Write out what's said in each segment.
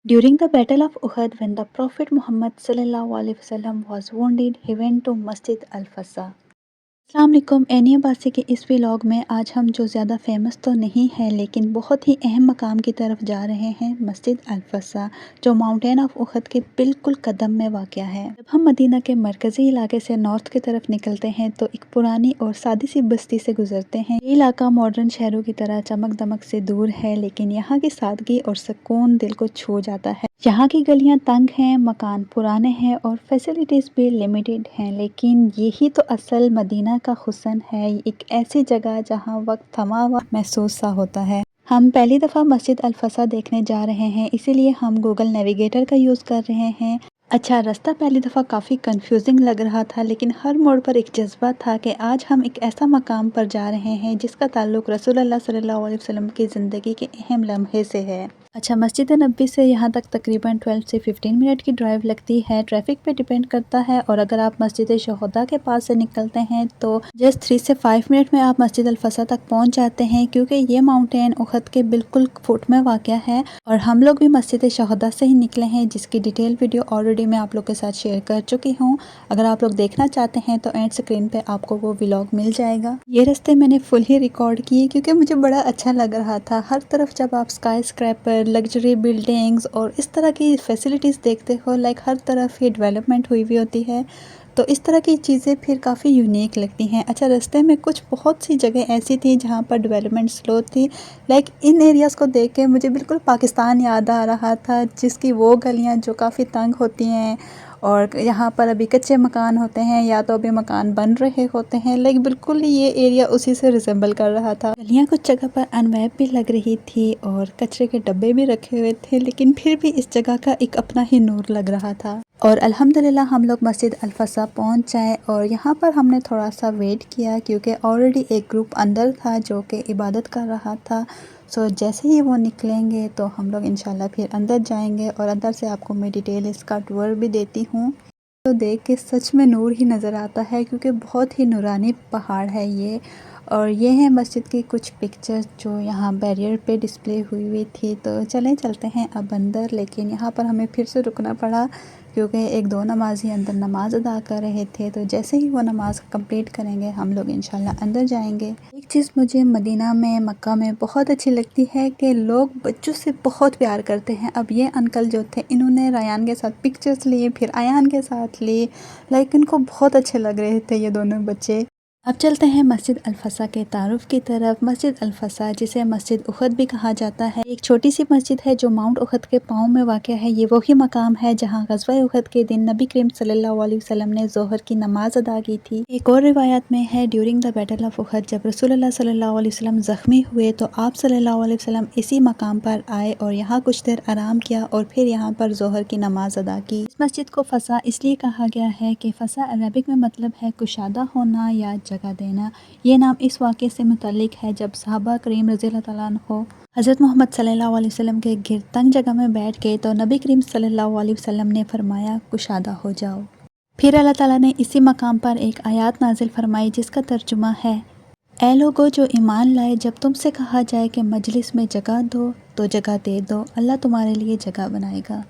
During the Battle of Uhud, when the Prophet Muhammad ﷺ was wounded, he went to Masjid Al-Fasa. अस्सलाम वालेकुम any Abbasi के इस vlog में आज हम जो ज़्यादा फेमस तो नहीं है लेकिन बहुत ही अहम मकाम की तरफ जा रहे हैं, मस्जिद अल-फसा जो माउंटेन ऑफ उहद के बिल्कुल कदम में वाक़या है। जब हम मदीना के मरकज़ी इलाके से नॉर्थ की तरफ निकलते हैं तो एक पुरानी और सादी सी बस्ती से गुजरते हैं। ये इलाका मॉडर्न शहरों की तरह चमक दमक से दूर है, लेकिन यहाँ की सादगी और सुकून दिल को छू जाता है। यहाँ की गलियाँ तंग हैं, मकान पुराने हैं और फैसिलिटीज़ भी लिमिटेड हैं, लेकिन यही तो असल मदीना का हुस्न है। एक ऐसी जगह जहाँ वक्त थमा हुआ महसूस सा होता है। हम पहली दफ़ा मस्जिद अल-फसा देखने जा रहे हैं, इसीलिए हम गूगल नेविगेटर का यूज़ कर रहे हैं। अच्छा, रास्ता पहली दफ़ा काफ़ी कंफ्यूजिंग लग रहा था, लेकिन हर मोड़ पर एक जज्बा था कि आज हम एक ऐसा मकाम पर जा रहे हैं जिसका ताल्लुक़ रसूलुल्लाह सल्लल्लाहु अलैहि वसल्लम की ज़िंदगी के अहम लम्हे से है। अच्छा, मस्जिद नबी से यहाँ तक तकरीबन 12 से 15 मिनट की ड्राइव लगती है। ट्रैफिक पे डिपेंड करता है, और अगर आप मस्जिद शोहदा के पास से निकलते हैं तो जस्ट 3 से 5 मिनट में आप मस्जिद अल-फसा तक पहुँच जाते हैं, क्योंकि ये माउंटेन उहद के बिल्कुल फुट में वाक़या है। और हम लोग भी मस्जिद शोहदा से ही निकले हैं, जिसकी डिटेल वीडियो ऑलरेडी मैं आप लोग के साथ शेयर कर चुकी हूँ। अगर आप लोग देखना चाहते हैं तो एंड स्क्रीन पे आपको वो व्लॉग मिल जाएगा। ये रास्ते मैंने फुल ही रिकॉर्ड किए क्योंकि मुझे बड़ा अच्छा लग रहा था। हर तरफ जब आप स्काई स्क्रैपर, लग्जरी बिल्डिंग्स और इस तरह की फैसिलिटीज़ देखते हो, लाइक हर तरफ ही डेवलपमेंट हुई हुई होती है, तो इस तरह की चीज़ें फिर काफ़ी यूनिक लगती हैं। अच्छा, रास्ते में कुछ बहुत सी जगह ऐसी थी जहाँ पर डेवलपमेंट स्लो थी, लाइक इन एरियाज़ को देख के मुझे बिल्कुल पाकिस्तान याद आ रहा था, जिसकी वो गलियाँ जो काफ़ी तंग होती हैं और यहाँ पर अभी कच्चे मकान होते हैं या तो अभी मकान बन रहे होते हैं। लाइक बिल्कुल ये एरिया उसी से रिजेंबल कर रहा था। गलियाँ कुछ जगह पर अनवैप भी लग रही थी और कचरे के डब्बे भी रखे हुए थे, लेकिन फिर भी इस जगह का एक अपना ही नूर लग रहा था। और अल्हम्दुलिल्लाह हम लोग मस्जिद अल-फसा पहुँच जाए, और यहाँ पर हमने थोड़ा सा वेट किया क्योंकि ऑलरेडी एक ग्रुप अंदर था जो कि इबादत कर रहा था। सो जैसे ही वो निकलेंगे तो हम लोग इंशाल्लाह फिर अंदर जाएंगे, और अंदर से आपको मैं डिटेल इसका टूर भी देती हूँ। तो देख के सच में नूर ही नज़र आता है, क्योंकि बहुत ही नूरानी पहाड़ है ये। और ये है मस्जिद की कुछ पिक्चर्स जो यहाँ बैरियर पे डिस्प्ले हुई थी। तो चलें चलते हैं अब अंदर, लेकिन यहाँ पर हमें फिर से रुकना पड़ा क्योंकि एक दो नमाजी अंदर नमाज अदा कर रहे थे। तो जैसे ही वो नमाज कंप्लीट करेंगे हम लोग इंशाल्लाह अंदर जाएंगे। एक चीज़ मुझे मदीना में, मक्का में बहुत अच्छी लगती है कि लोग बच्चों से बहुत प्यार करते हैं। अब ये अंकल जो थे, इन्होंने रायान के साथ पिक्चर्स लिए, फिर आयान के साथ लिए, लाइक इनको बहुत अच्छे लग रहे थे ये दोनों बच्चे। अब चलते हैं मस्जिद अल-फसा के तारुफ की तरफ। मस्जिद अल-फसा, जिसे मस्जिद उहद भी कहा जाता है, एक छोटी सी मस्जिद है जो माउंट उहद के पाँव में वाक़या है। ये वही मकाम है जहाँ ग़ज़वा उहद के दिन नबी करीम सल्लल्लाहु अलैहि वसल्लम ने ज़ोहर की नमाज अदा की थी। एक और रिवायत में है, ड्यूरिंग द बैटल ऑफ उहद जब रसूलुल्लाह सल्लल्लाहु अलैहि वसल्लम ज़ख्मी हुए तो आप सल्लल्लाहु अलैहि वसल्लम इसी मकाम पर आए और यहाँ कुछ देर आराम किया और फिर यहाँ पर ज़ोहर की नमाज अदा की। इस मस्जिद को फ़सा इसलिए कहा गया है कि फ़सा अरबिक में मतलब है कुशादा होना या जगह देना। ये नाम इस वाक़े से मुतल्लिक है जब सहाबा करीम रज़ियल्लाहु तआला अन्हो हज़रत मोहम्मद सल्लल्लाहु अलैहि वसल्लम के गिरद तंग जगह में बैठ गए तो नबी करीम सल्लल्लाहु अलैहि वसल्लम ने फरमाया, कुशादा हो जाओ। फिर अल्लाह ताला ने इसी मकाम पर एक आयत नाजिल फरमाई जिसका तर्जुमा है, ऐ लोगो जो ईमान लाए, जब तुमसे कहा जाए कि मजलिस में जगह दो तो जगह दे दो, अल्लाह तुम्हारे लिए जगह बनाएगा।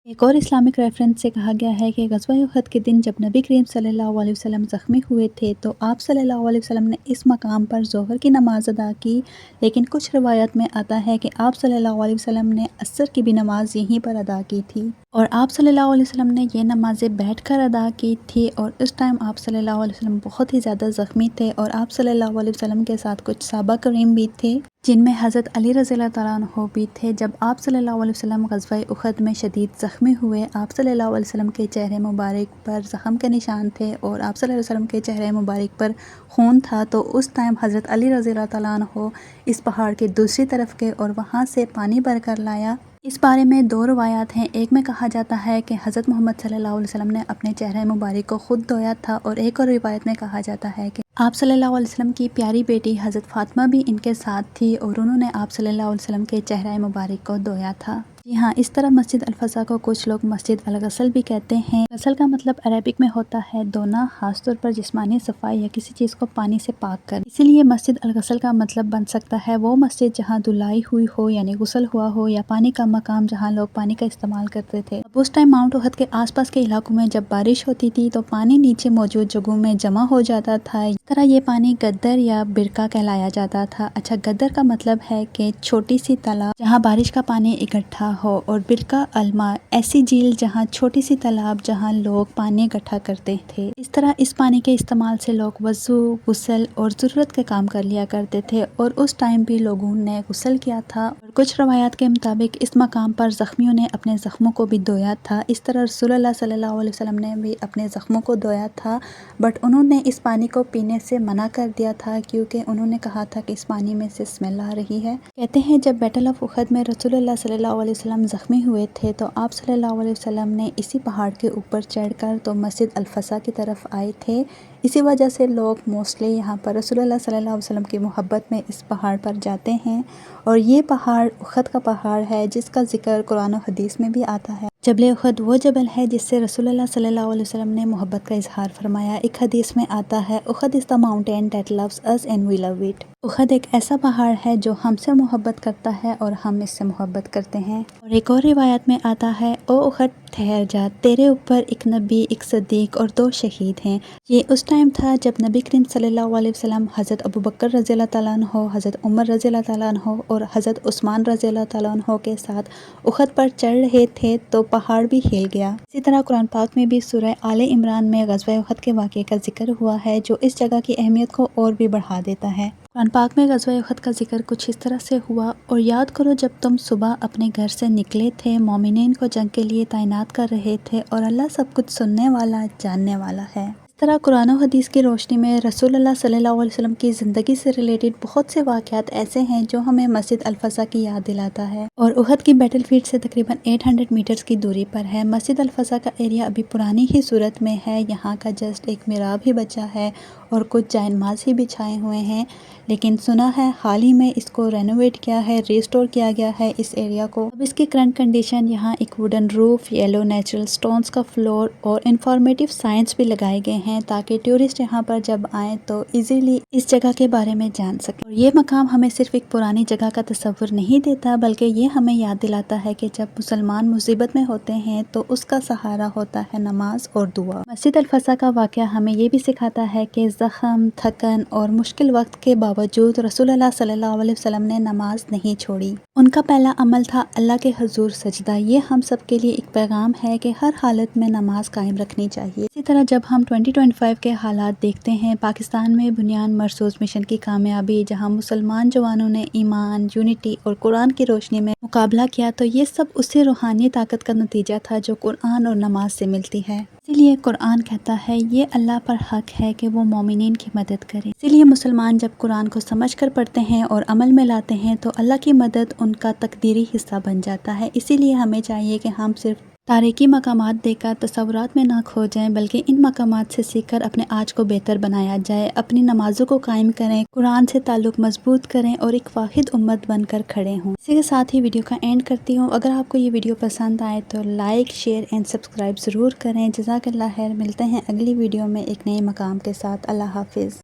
एक और इस्लामिक रेफरेंस से कहा गया है कि ग़ज़वा उहद के दिन जब नबी करीम सल्लल्लाहु अलैहि वसल्लम ज़ख्मी हुए थे तो आप सल्लल्लाहु अलैहि वसल्लम ने इस मकाम पर ज़ोहर की नमाज अदा की, लेकिन कुछ रिवायत में आता है कि आप सल्लल्लाहु अलैहि वसल्लम ने असर की भी नमाज यहीं पर अदा की थी। और आप सल्लल्लाहु अलैहि वसल्लम ने ये नमाज़ें बैठकर अदा की थी, और उस टाइम आप सल्लल्लाहु अलैहि वसल्लम बहुत ही ज़्यादा ज़ख्मी थे, और आप सल्लल्लाहु अलैहि वसल्लम के साथ कुछ सहाबा करीम भी थे जिनमें हज़रत अली रज़ियल्लाहु तआला अन्हु भी थे। जब आप सल्लल्लाहु अलैहि वसल्लम ग़ज़वा उहद में शदीद ज़ख्मी हुए, आप सल्लल्लाहु अलैहि वसल्लम के चेहरे मुबारक पर ज़ख़म के निशान थे और आप सल्लल्लाहु अलैहि वसल्लम के चेहरे मुबारक पर खून था। तो उस टाइम हज़रत अली रज़ियल्लाहु तआला अन्हु इस पहाड़ के दूसरी तरफ गए और वहाँ से पानी भर कर लाया। इस बारे में दो रवायात हैं। एक में कहा जाता है कि हज़रत मोहम्मद सल्लल्लाहु अलैहि वसल्लम ने अपने चेहरे मुबारक को खुद धोया था, और एक और रिवायत में कहा जाता है कि आप सल्लल्लाहु अलैहि वसल्लम की प्यारी बेटी हज़रत फ़ातिमा भी इनके साथ थी और उन्होंने आप सल्लल्लाहु अलैहि वसल्लम के चेहरे मुबारक को धोया था। جی ہاں، اس طرح مسجد الفسا کو کچھ لوگ مسجد الغسل بھی کہتے ہیں۔ غسل کا مطلب عربک میں ہوتا ہے دھونا، خاص طور پر جسمانی صفائی یا کسی چیز کو پانی سے پاک کرنا۔ اسی لیے مسجد الغسل کا مطلب بن سکتا ہے وہ مسجد جہاں دھلائی ہوئی ہو، یعنی غسل ہوا ہو، یا پانی کا مقام جہاں لوگ پانی کا استعمال کرتے تھے۔ اب اس ٹائم ماؤنٹ احد کے آس پاس کے علاقوں میں جب بارش ہوتی تھی تو پانی نیچے موجود جگہوں میں جمع ہو جاتا تھا، اس طرح یہ پانی گدر یا برکہ کہلایا جاتا تھا۔ اچھا، گدر کا مطلب ہے کہ چھوٹی سی تالاب جہاں بارش کا پانی اکٹھا ہو، اور برکہ الماء ایسی جھیل جہاں چھوٹی سی تالاب جہاں لوگ پانی اکٹھا کرتے تھے۔ اس طرح اس پانی کے استعمال سے لوگ وضو، غسل اور ضرورت کے کام کر لیا کرتے تھے، اور اس ٹائم بھی لوگوں نے غسل کیا تھا، اور کچھ روایات کے مطابق اس مقام پر زخمیوں نے اپنے زخموں کو بھی دھویا تھا۔ اس طرح رسول اللہ صلی اللہ علیہ وسلم نے بھی اپنے زخموں کو دھویا تھا، بٹ انہوں نے اس پانی کو پینے سے منع کر دیا تھا، کیونکہ انہوں نے کہا تھا کہ اس پانی میں سے اسمیل آ رہی ہے۔ کہتے ہیں جب بیٹل آف احد میں رسول اللہ صلی اللہ علیہ وسلم زخمی ہوئے تھے تو آپ صلی اللہ علیہ وسلم نے اسی پہاڑ کے اوپر چڑھ کر تو مسجد الفسا کی طرف آئے تھے۔ اسی وجہ سے لوگ موسٹلی یہاں پر رسول اللہ صلی اللہ علیہ وسلم کی محبت میں اس پہاڑ پر جاتے ہیں، اور یہ پہاڑ احد کا پہاڑ ہے جس کا ذکر قرآن و حدیث میں بھی آتا ہے۔ جبل احد وہ جبل ہے جس سے رسول اللہ صلی اللہ علیہ وسلم نے محبت کا اظہار فرمایا۔ ایک حدیث میں آتا ہے احد is the mountain that loves us and we love it۔ احد ایک ایسا پہاڑ ہے جو ہم سے محبت کرتا ہے اور ہم اس سے محبت کرتے ہیں۔ اور ایک اور روایت میں آتا ہے او احد ٹھہر جا، تیرے اوپر ایک نبی، ایک صدیق اور 2 شہید ہیں۔ یہ اس ٹائم تھا جب نبی کریم صلی اللہ علیہ وسلم حضرت ابوبکر رضی اللہ تعالیٰ عنہ، حضرت عمر رضی اللہ تعالیٰ عنہ اور حضرت عثمان رضی اللہ تعالیٰ عنہ کے ساتھ احد پر چڑھ رہے تھے تو پہاڑ بھی ہل گیا۔ اسی طرح قرآن پاک میں بھی سورہ آل عمران میں غزوہ احد کے واقعے کا ذکر ہوا ہے، جو اس جگہ کی اہمیت کو اور بھی بڑھا دیتا ہے۔ قرآن پاک میں غزوہ احد کا ذکر کچھ اس طرح سے ہوا، اور یاد کرو جب تم صبح اپنے گھر سے نکلے تھے، مومنین کو جنگ کے لیے تعینات کر رہے تھے، اور اللہ سب کچھ سننے والا، جاننے والا ہے۔ اس طرح قرآن و حدیث کی روشنی میں رسول اللہ صلی اللہ علیہ وسلم کی زندگی سے ریلیٹڈ بہت سے واقعات ایسے ہیں جو ہمیں مسجد الفسا کی یاد دلاتا ہے، اور احد کی بیٹل فیلڈ سے تقریباً 800 میٹرز کی دوری پر ہے۔ مسجد الفسا کا ایریا ابھی پرانی ہی صورت میں ہے، یہاں کا جسٹ ایک محراب ہی بچا ہے اور کچھ جائے نماز ہی بچھائے ہوئے ہیں، لیکن سنا ہے حال ہی میں اس کو رینوویٹ کیا ہے، ریسٹور کیا گیا ہے اس ایریا کو۔ اب اس کی کرنٹ کنڈیشن، یہاں ایک ووڈن روف، یلو نیچرل سٹونز کا فلور اور انفارمیٹیو سائنس بھی لگائے گئے ہیں تاکہ ٹورسٹ یہاں پر جب آئیں تو ایزیلی اس جگہ کے بارے میں جان سکیں۔ اور یہ مقام ہمیں صرف ایک پرانی جگہ کا تصور نہیں دیتا، بلکہ یہ ہمیں یاد دلاتا ہے کہ جب مسلمان مصیبت میں ہوتے ہیں تو اس کا سہارا ہوتا ہے نماز اور دعا۔ مسجد الفسا کا واقعہ ہمیں یہ بھی سکھاتا ہے کہ زخم، تھکن اور مشکل وقت کے باوجود رسول اللہ صلی اللہ علیہ وسلم نے نماز نہیں چھوڑی۔ ان کا پہلا عمل تھا اللہ کے حضور سجدہ۔ یہ ہم سب کے لیے ایک پیغام ہے کہ ہر حالت میں نماز قائم رکھنی چاہیے۔ اسی طرح جب ہم 2025 کے حالات دیکھتے ہیں، پاکستان میں بنیان مرصوص مشن کی کامیابی، جہاں مسلمان جوانوں نے ایمان، یونٹی اور قرآن کی روشنی میں مقابلہ کیا، تو یہ سب اسی روحانی طاقت کا نتیجہ تھا جو قرآن اور نماز سے ملتی ہے۔ اسی لیے قرآن کہتا ہے یہ اللہ پر حق ہے کہ وہ مومنین کی مدد کرے۔ اسی لیے مسلمان جب قرآن کو سمجھ کر پڑھتے ہیں اور عمل میں لاتے ہیں تو اللہ کی مدد ان کا تقدیری حصہ بن جاتا ہے۔ اسی لیے ہمیں چاہیے کہ ہم صرف تاریخی مقامات دیکھ کر تصورات میں نہ کھو جائیں، بلکہ ان مقامات سے سیکھ کر اپنے آج کو بہتر بنایا جائے، اپنی نمازوں کو قائم کریں، قرآن سے تعلق مضبوط کریں اور ایک واحد امت بن کر کھڑے ہوں۔ اسی کے ساتھ ہی ویڈیو کا اینڈ کرتی ہوں۔ اگر آپ کو یہ ویڈیو پسند آئے تو لائک، شیئر اینڈ سبسکرائب ضرور کریں۔ جزاک اللہ خیر۔ ملتے ہیں اگلی ویڈیو میں ایک نئے مقام کے ساتھ۔ اللہ حافظ۔